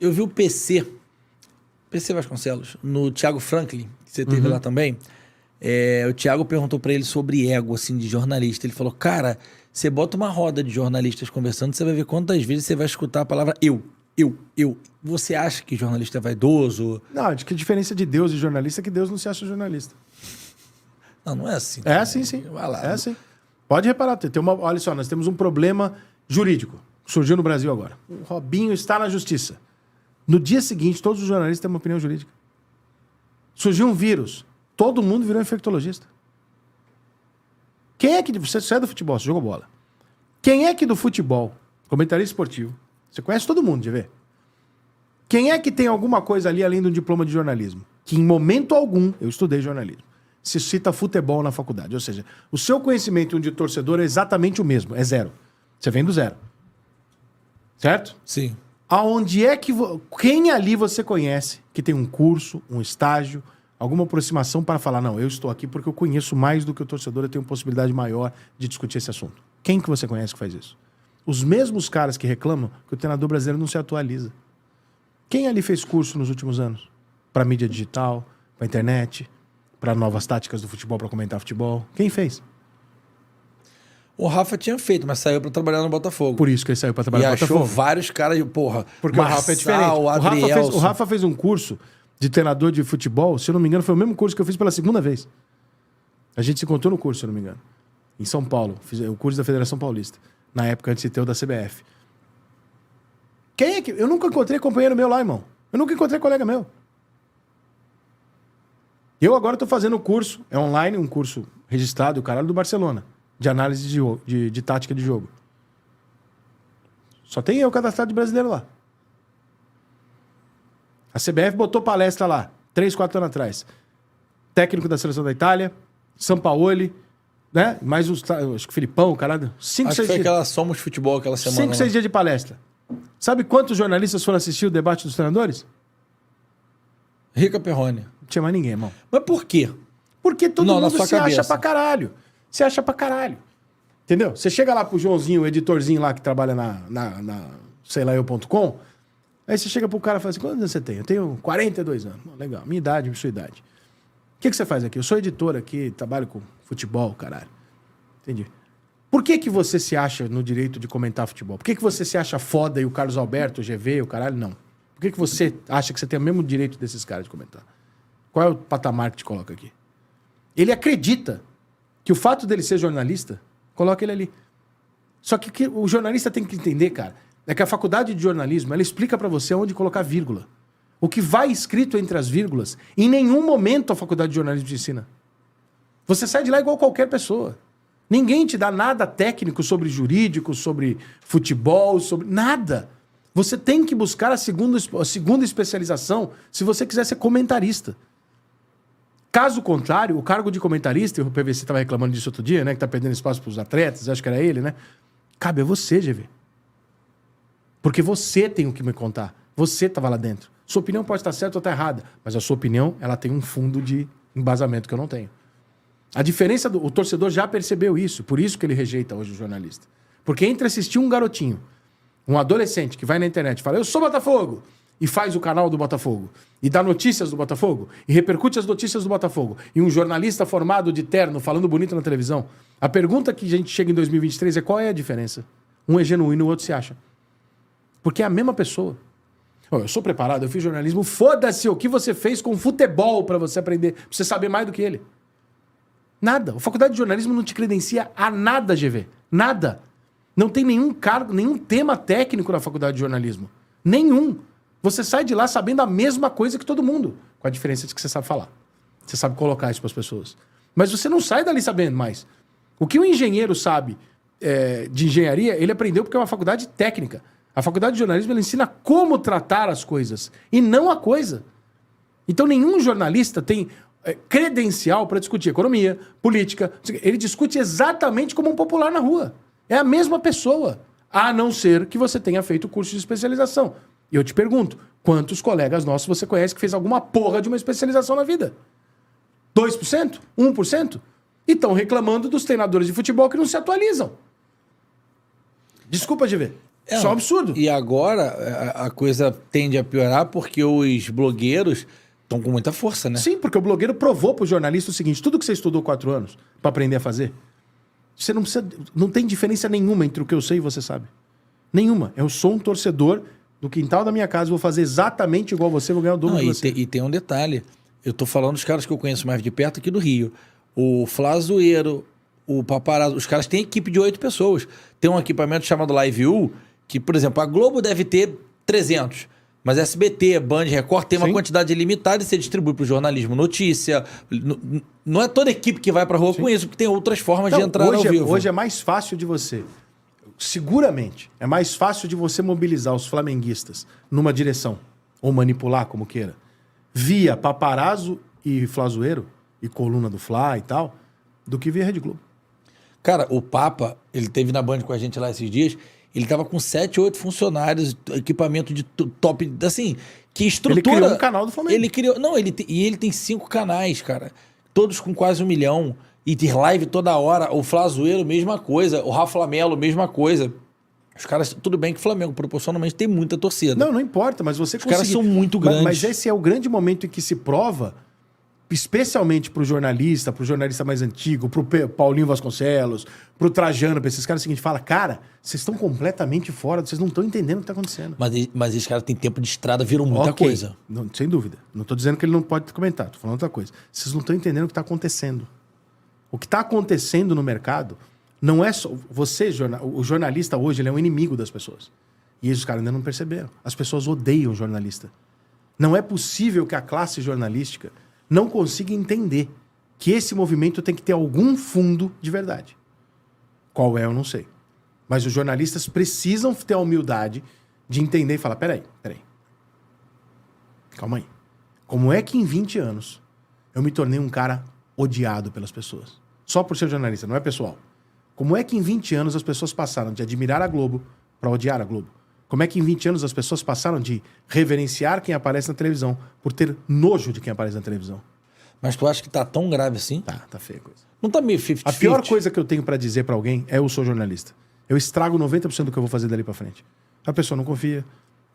Eu vi o PC Vasconcelos, no Thiago Franklin, que você teve lá também. O Thiago perguntou pra ele sobre ego, assim, de jornalista. Ele falou, cara, você bota uma roda de jornalistas conversando, você vai ver quantas vezes você vai escutar a palavra eu. Você acha que jornalista é vaidoso? Não, acho que a diferença de Deus e jornalista é que Deus não se acha jornalista. Não é assim. É assim, sim. Vai lá. É assim. Pode reparar, olha só, nós temos um problema jurídico que surgiu no Brasil agora. O Robinho está na justiça. No dia seguinte, todos os jornalistas têm uma opinião jurídica. Surgiu um vírus. Todo mundo virou infectologista. Quem é que... Você é do futebol, você jogou bola. Quem é que do futebol, comentarista esportivo, você conhece todo mundo, de ver. Quem é que tem alguma coisa ali além do diploma de jornalismo? Que em momento algum, eu estudei jornalismo, se cita futebol na faculdade. Ou seja, o seu conhecimento de torcedor é exatamente o mesmo, é zero. Você vem do zero. Certo? Sim. Aonde é que... Quem ali você conhece que tem um curso, um estágio, alguma aproximação para falar, não, eu estou aqui porque eu conheço mais do que o torcedor, eu tenho possibilidade maior de discutir esse assunto. Quem que você conhece que faz isso? Os mesmos caras que reclamam que o treinador brasileiro não se atualiza. Quem ali fez curso nos últimos anos? Para mídia digital, para internet, para novas táticas do futebol, para comentar futebol. Quem fez? O Rafa tinha feito, mas saiu para trabalhar no Botafogo. Por isso que ele saiu para trabalhar no Botafogo. Achou vários caras, porra. Porque Marçal, o Rafa é diferente. O Rafa fez um curso de treinador de futebol, se eu não me engano, foi o mesmo curso que eu fiz pela segunda vez. A gente se encontrou no curso, se eu não me engano. Em São Paulo. Fiz o curso da Federação Paulista. Na época, antes de ter o da CBF. Quem é que... Eu nunca encontrei companheiro meu lá, irmão. Eu nunca encontrei colega meu. Eu agora estou fazendo o curso, é online, um curso registrado, o caralho, do Barcelona, de análise de tática de jogo. Só tem eu cadastrado de brasileiro lá. A CBF botou palestra lá, 3, 4 anos atrás. Técnico da seleção da Itália, Sampaoli, né? Mais os... Acho que o Filipão, o caralho. 5, 6 dias. Foi aquela Somos Futebol aquela semana. 5, 6 dias de palestra. Sabe quantos jornalistas foram assistir o debate dos treinadores? Rica Perrone. Não tinha mais ninguém, irmão. Mas por quê? Porque todo mundo se acha pra caralho. Se acha pra caralho. Entendeu? Você chega lá pro Joãozinho, o editorzinho lá que trabalha na sei lá eu.com, aí você chega pro cara e fala assim, quantos anos você tem? Eu tenho 42 anos. Legal, minha idade, sua idade. O que você faz aqui? Eu sou editor aqui, trabalho com futebol, caralho. Entendi. Por que você se acha no direito de comentar futebol? Por que você se acha foda e o Carlos Alberto, o GV, o caralho, não? Por que você acha que você tem o mesmo direito desses caras de comentar? Qual é o patamar que te coloca aqui? Ele acredita que o fato dele ser jornalista coloca ele ali. Só que o jornalista tem que entender, cara, é que a faculdade de jornalismo, ela explica pra você onde colocar vírgula. O que vai escrito entre as vírgulas, em nenhum momento a faculdade de jornalismo te ensina. Você sai de lá igual qualquer pessoa. Ninguém te dá nada técnico sobre jurídico, sobre futebol, sobre nada. Você tem que buscar a segunda especialização se você quiser ser comentarista. Caso contrário, o cargo de comentarista, e o PVC estava reclamando disso outro dia, né? Que tá perdendo espaço para os atletas, acho que era ele, né? Cabe a você, GV. Porque você tem o que me contar. Você estava lá dentro. Sua opinião pode estar certa ou estar errada, mas a sua opinião, ela tem um fundo de embasamento que eu não tenho. A diferença o torcedor já percebeu isso, por isso que ele rejeita hoje o jornalista. Porque entre assistir um garotinho, um adolescente que vai na internet e fala, eu sou Botafogo, e faz o canal do Botafogo, e dá notícias do Botafogo, e repercute as notícias do Botafogo, e um jornalista formado de terno, falando bonito na televisão, a pergunta que a gente chega em 2023 é qual é a diferença? Um é genuíno e o outro se acha. Porque é a mesma pessoa. Oh, eu sou preparado, eu fiz jornalismo, foda-se o que você fez com futebol pra você aprender, pra você saber mais do que ele. Nada. A faculdade de jornalismo não te credencia a nada, GV. Nada. Não tem nenhum cargo, nenhum tema técnico na faculdade de jornalismo. Nenhum. Você sai de lá sabendo a mesma coisa que todo mundo. Com a diferença de que você sabe falar. Você sabe colocar isso para as pessoas. Mas você não sai dali sabendo mais. O que o engenheiro sabe de engenharia, ele aprendeu porque é uma faculdade técnica. A faculdade de jornalismo, ela ensina como tratar as coisas. E não a coisa. Então nenhum jornalista tem credencial para discutir economia, política. Ele discute exatamente como um popular na rua. É a mesma pessoa. A não ser que você tenha feito curso de especialização. E eu te pergunto, quantos colegas nossos você conhece que fez alguma porra de uma especialização na vida? 2%? 1%? E estão reclamando dos treinadores de futebol que não se atualizam. Desculpa, GV. Isso é um absurdo. E agora a coisa tende a piorar porque os blogueiros estão com muita força, né? Sim, porque o blogueiro provou pro jornalista o seguinte: tudo que você estudou 4 anos para aprender a fazer, você não precisa. Não tem diferença nenhuma entre o que eu sei e você sabe. Nenhuma. Eu sou um torcedor do quintal da minha casa, vou fazer exatamente igual você, vou ganhar o dobro de você. E tem um detalhe. Eu tô falando dos caras que eu conheço mais de perto aqui do Rio. O Flazoeiro, o Paparazzo, os caras têm equipe de 8 pessoas. Tem um equipamento chamado Live.U, que, por exemplo, a Globo deve ter 300. Mas SBT, Band, Record tem uma quantidade limitada e você distribui para o jornalismo notícia. Não é toda equipe que vai para a rua com isso, porque tem outras formas de entrar ao vivo. Hoje é mais fácil de você... Seguramente, é mais fácil de você mobilizar os flamenguistas numa direção, ou manipular, como queira, via Paparazzo e Flazoeiro, e coluna do Fla e tal, do que via Rede Globo. Cara, o Papa, ele teve na Band com a gente lá esses dias, ele tava com 7, 8 funcionários, equipamento de top, assim, que estrutura... Ele criou um canal do Flamengo. Ele criou... Não, ele tem 5 canais, cara, todos com quase 1 milhão. E ter live toda hora. O Flazoeiro, mesma coisa. O Rafa Lamelo, mesma coisa. Os caras, tudo bem que o Flamengo proporcionalmente tem muita torcida. Não importa, mas você conseguir... Os caras são muito grandes. Mas esse é o grande momento em que se prova, especialmente pro jornalista mais antigo, pro Paulinho Vasconcelos, pro Trajano, pra esses caras, é o seguinte, fala, cara, vocês estão completamente fora, vocês não estão entendendo o que tá acontecendo. Mas esses caras têm tempo de estrada, viram muita coisa. Não, sem dúvida. Não tô dizendo que ele não pode comentar, tô falando outra coisa. Vocês não estão entendendo o que tá acontecendo. O que está acontecendo no mercado não é só... o jornalista hoje, ele é um inimigo das pessoas. E os caras ainda não perceberam. As pessoas odeiam o jornalista. Não é possível que a classe jornalística não consiga entender que esse movimento tem que ter algum fundo de verdade. Qual é, eu não sei. Mas os jornalistas precisam ter a humildade de entender e falar, peraí. Calma aí. Como é que em 20 anos eu me tornei um cara odiado pelas pessoas? Só por ser jornalista, não é pessoal. Como é que em 20 anos as pessoas passaram de admirar a Globo para odiar a Globo? Como é que em 20 anos as pessoas passaram de reverenciar quem aparece na televisão por ter nojo de quem aparece na televisão? Mas tu acha que tá tão grave assim? Tá feia a coisa. Não tá meio 50-50? A pior coisa que eu tenho para dizer para alguém é eu sou jornalista. Eu estrago 90% do que eu vou fazer dali para frente. A pessoa não confia,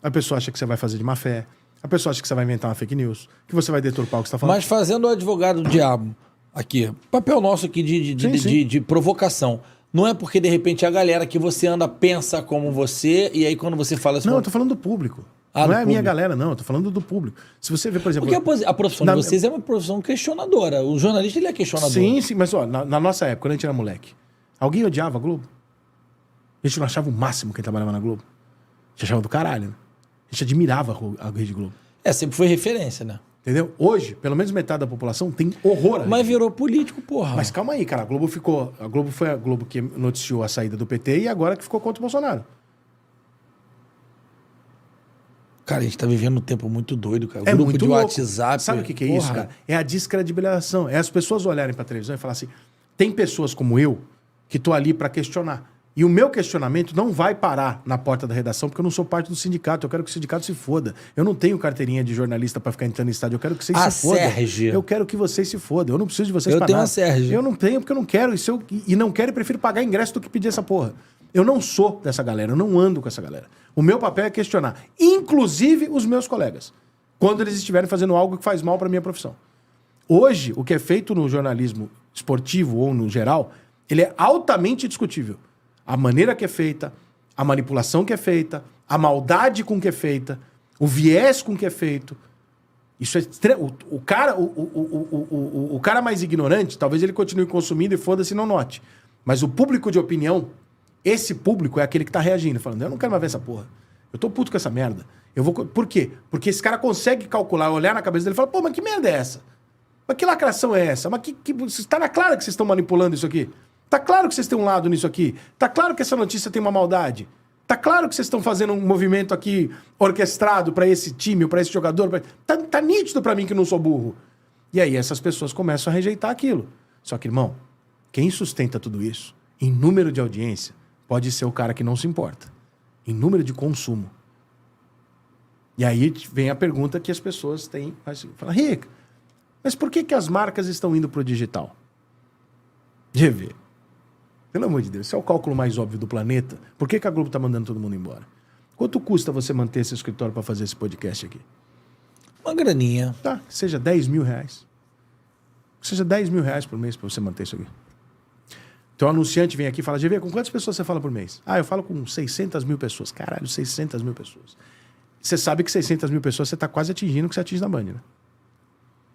a pessoa acha que você vai fazer de má fé, a pessoa acha que você vai inventar uma fake news, que você vai deturpar o que você tá falando. Mas fazendo o advogado do diabo... Aqui, papel nosso aqui de provocação. Não é porque, de repente, a galera que você anda pensa como você, e aí quando você fala... Não, eu tô falando do público. Não é a minha galera, não. Eu tô falando do público. Se você vê, por exemplo... Porque a profissão de vocês é uma profissão questionadora. O jornalista, ele é questionador. Sim, mas ó, na nossa época, quando a gente era moleque, alguém odiava a Globo? A gente não achava o máximo quem trabalhava na Globo? A gente achava do caralho, né? A gente admirava a Rede Globo. Sempre foi referência, né? Entendeu? Hoje, pelo menos metade da população tem horror. Mas virou político, porra. Mas calma aí, cara. A Globo foi a Globo que noticiou a saída do PT e agora que ficou contra o Bolsonaro. Cara, a gente tá vivendo um tempo muito doido, cara. É grupo muito de louco. WhatsApp. Sabe o que é isso, cara? É a descredibilização. É as pessoas olharem pra televisão e falar assim, tem pessoas como eu que tô ali pra questionar. E o meu questionamento não vai parar na porta da redação, porque eu não sou parte do sindicato. Eu quero que o sindicato se foda. Eu não tenho carteirinha de jornalista pra ficar entrando em estádio. Eu quero que vocês se fodam. Sérgio. Eu quero que vocês se fodam. Eu não preciso de vocês pra nada. Eu tenho nada. a Sérgio. Eu não tenho, porque eu não quero. E não quero e prefiro pagar ingresso do que pedir essa porra. Eu não sou dessa galera. Eu não ando com essa galera. O meu papel é questionar. Inclusive os meus colegas. Quando eles estiverem fazendo algo que faz mal pra minha profissão. Hoje, o que é feito no jornalismo esportivo ou no geral, ele é altamente discutível. A maneira que é feita, a manipulação que é feita, a maldade com que é feita, o viés com que é feito. Isso é o cara mais ignorante, talvez ele continue consumindo e foda-se não note. Mas o público de opinião, esse público é aquele que tá reagindo, falando, eu não quero mais ver essa porra. Eu tô puto com essa merda. Por quê? Porque esse cara consegue calcular, olhar na cabeça dele e falar, pô, mas que merda é essa? Mas que lacração é essa? Mas tá na clara que vocês estão manipulando isso aqui? Tá claro que vocês têm um lado nisso aqui? Tá claro que essa notícia tem uma maldade? Tá claro que vocês estão fazendo um movimento aqui orquestrado pra esse time ou pra esse jogador? Tá nítido pra mim que eu não sou burro. E aí essas pessoas começam a rejeitar aquilo. Só que, irmão, quem sustenta tudo isso, em número de audiência, pode ser o cara que não se importa. Em número de consumo. E aí vem a pergunta que as pessoas têm. Fala, Rick, mas por que as marcas estão indo pro digital? De ver. Pelo amor de Deus, esse é o cálculo mais óbvio do planeta. Por que a Globo tá mandando todo mundo embora? Quanto custa você manter esse escritório para fazer esse podcast aqui? Uma graninha. Tá, que seja 10 mil reais. Que seja 10 mil reais por mês para você manter isso aqui. Então o anunciante vem aqui e fala, GV, com quantas pessoas você fala por mês? Ah, eu falo com 600 mil pessoas. Caralho, 600 mil pessoas. Você sabe que 600 mil pessoas você está quase atingindo o que você atinge na Band, né?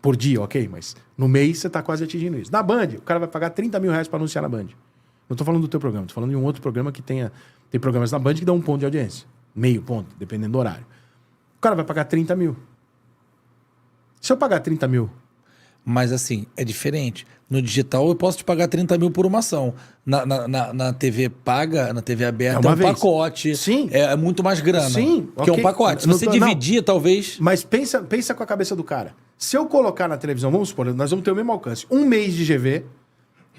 Por dia, ok, mas no mês você está quase atingindo isso. Na Band, o cara vai pagar 30 mil reais para anunciar na Band. Não estou falando do teu programa, estou falando de um outro programa que tem programas na Band que dão 1 ponto de audiência. Meio ponto, dependendo do horário. O cara vai pagar 30 mil. Se eu pagar 30 mil... Mas assim, é diferente. No digital eu posso te pagar 30 mil por uma ação. Na TV paga, na TV aberta é um pacote. Sim. É muito mais grana. Sim. Que é um pacote. Se você dividir, talvez... Mas pensa com a cabeça do cara. Se eu colocar na televisão, vamos supor, nós vamos ter o mesmo alcance. 1 mês de GV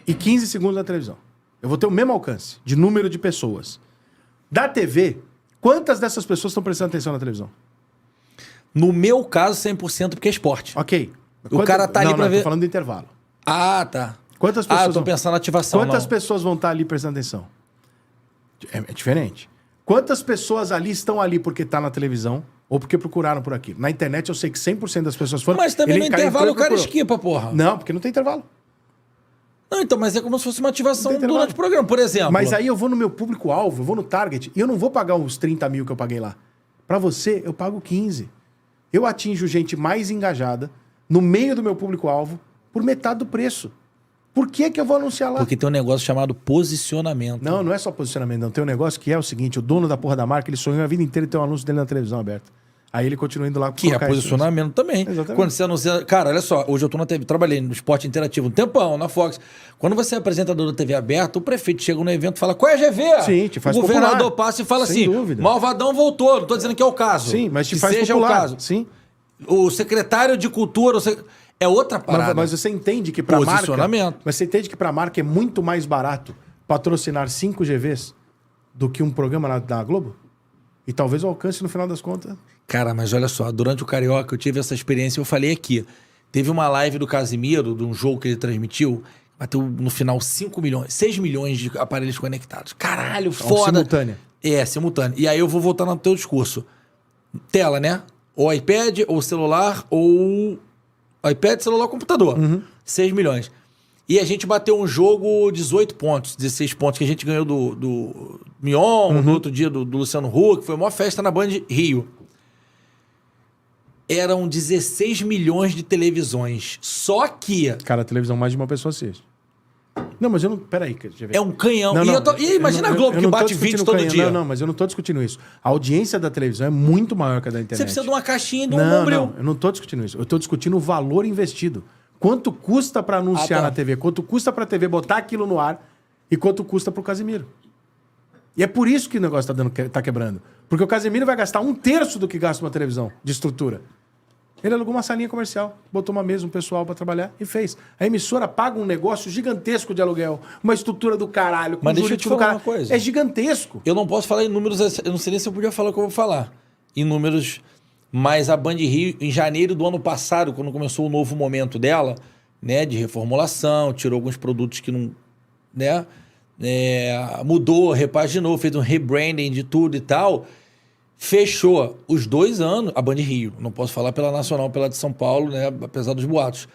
e 15 segundos na televisão. Eu vou ter o mesmo alcance de número de pessoas. Da TV, quantas dessas pessoas estão prestando atenção na televisão? No meu caso, 100% porque é esporte. Ok. O cara tá ali pra ver... Não, tô falando do intervalo. Ah, tá. Quantas pessoas eu tô pensando na ativação. Quantas pessoas vão estar ali prestando atenção? É diferente. Quantas pessoas ali estão ali porque tá na televisão ou porque procuraram por aqui? Na internet eu sei que 100% das pessoas foram... Mas também no intervalo o cara esquipa, porra. Não, porque não tem intervalo. Não, então, mas é como se fosse uma ativação durante o programa, por exemplo. Mas aí eu vou no meu público-alvo, eu vou no target, e eu não vou pagar os 30 mil que eu paguei lá. Pra você, eu pago 15. Eu atinjo gente mais engajada no meio do meu público-alvo por metade do preço. Por que eu vou anunciar lá? Porque tem um negócio chamado posicionamento. Não, não é só posicionamento, não. Tem um negócio que é o seguinte, o dono da porra da marca, ele sonhou a vida inteira ter um anúncio dele na televisão aberta. Aí ele continua indo lá... Que é posicionamento também. Exatamente. Quando você anuncia... Cara, olha só, hoje eu tô na TV, trabalhei no esporte interativo um tempão, na Fox. Quando você é apresentador da TV aberta, o prefeito chega no evento e fala, qual é a GV? Sim, te faz popular. O governador popular. passa e fala Sem assim, dúvida. Malvadão voltou, não tô dizendo que é o caso. Sim, mas te que faz seja popular. o caso. Sim. O secretário de cultura... É outra parada. Mas você entende que pra marca... Posicionamento. Mas você entende que pra marca é muito mais barato patrocinar 5 GVs do que um programa da Globo? E talvez o alcance no final das contas... Cara, mas olha só, durante o Carioca eu tive essa experiência, eu falei aqui. Teve uma live do Casimiro, de um jogo que ele transmitiu, bateu no final 6 milhões de aparelhos conectados. Caralho, foda. Simultânea. É, simultânea. E aí eu vou voltar no teu discurso. Tela, né? Ou iPad, ou celular, ou... iPad, celular, computador. 6 milhões. E a gente bateu um jogo 18 pontos, 16 pontos, que a gente ganhou do Mion, no outro dia do Luciano Huck. Foi uma festa na Band Rio. Eram 16 milhões de televisões. Só que... Cara, a televisão mais de uma pessoa assiste. Não, mas eu não... Peraí. É um canhão. E imagina a Globo que bate 20 todo dia. Não, mas eu não tô discutindo isso. A audiência da televisão é muito maior que a da internet. Você precisa de uma caixinha e de um bombril. Não, eu não tô discutindo isso. Eu tô discutindo o valor investido. Quanto custa pra anunciar na TV? Quanto custa pra TV botar aquilo no ar? E quanto custa pro Casimiro? E é por isso que o negócio tá quebrando. Porque o Casimiro vai gastar 1/3 do que gasta uma televisão de estrutura. Ele alugou uma salinha comercial, botou uma mesa, um pessoal pra trabalhar e fez. A emissora paga um negócio gigantesco de aluguel, uma estrutura do caralho. Mas deixa eu te falar uma coisa. É gigantesco. Eu não posso falar em números, eu não sei nem se eu podia falar o que eu vou falar. Em números, mas a Band Rio, em janeiro do ano passado, quando começou o novo momento dela, né, de reformulação, tirou alguns produtos que não, né, mudou, repaginou, fez um rebranding de tudo e tal... Fechou os 2 anos, a Band Rio, não posso falar pela Nacional, pela de São Paulo, né, apesar dos boatos.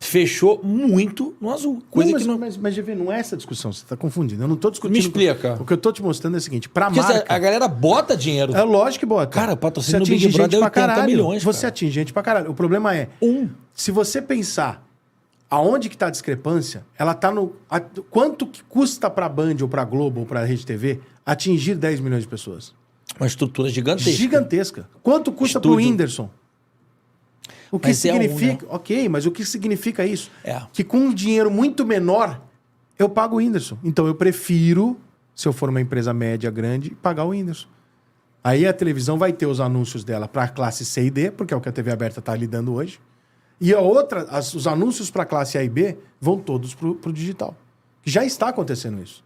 Fechou muito no azul. Coisa mas GV, não é essa discussão, você está confundindo. Eu não estou discutindo. Me explica. O que eu estou te mostrando é o seguinte, para porque marca... a galera bota dinheiro. É lógico que bota. Cara, patrocínio do Big Brother é 80 milhões. Você atinge gente pra caralho. O problema é, se você pensar aonde que está a discrepância, ela está no... Quanto que custa para a Band ou para a Globo ou para a Rede TV atingir 10 milhões de pessoas? Uma estrutura gigantesca. Gigantesca. Quanto custa pro Whindersson? O que significa... né? Ok, mas o que significa isso? É. Que com um dinheiro muito menor, eu pago o Whindersson. Então eu prefiro, se eu for uma empresa média grande, pagar o Whindersson. Aí a televisão vai ter os anúncios dela para a classe C e D, porque é o que a TV aberta está lidando hoje. E a outra, os anúncios para a classe A e B vão todos pro digital. Já está acontecendo isso.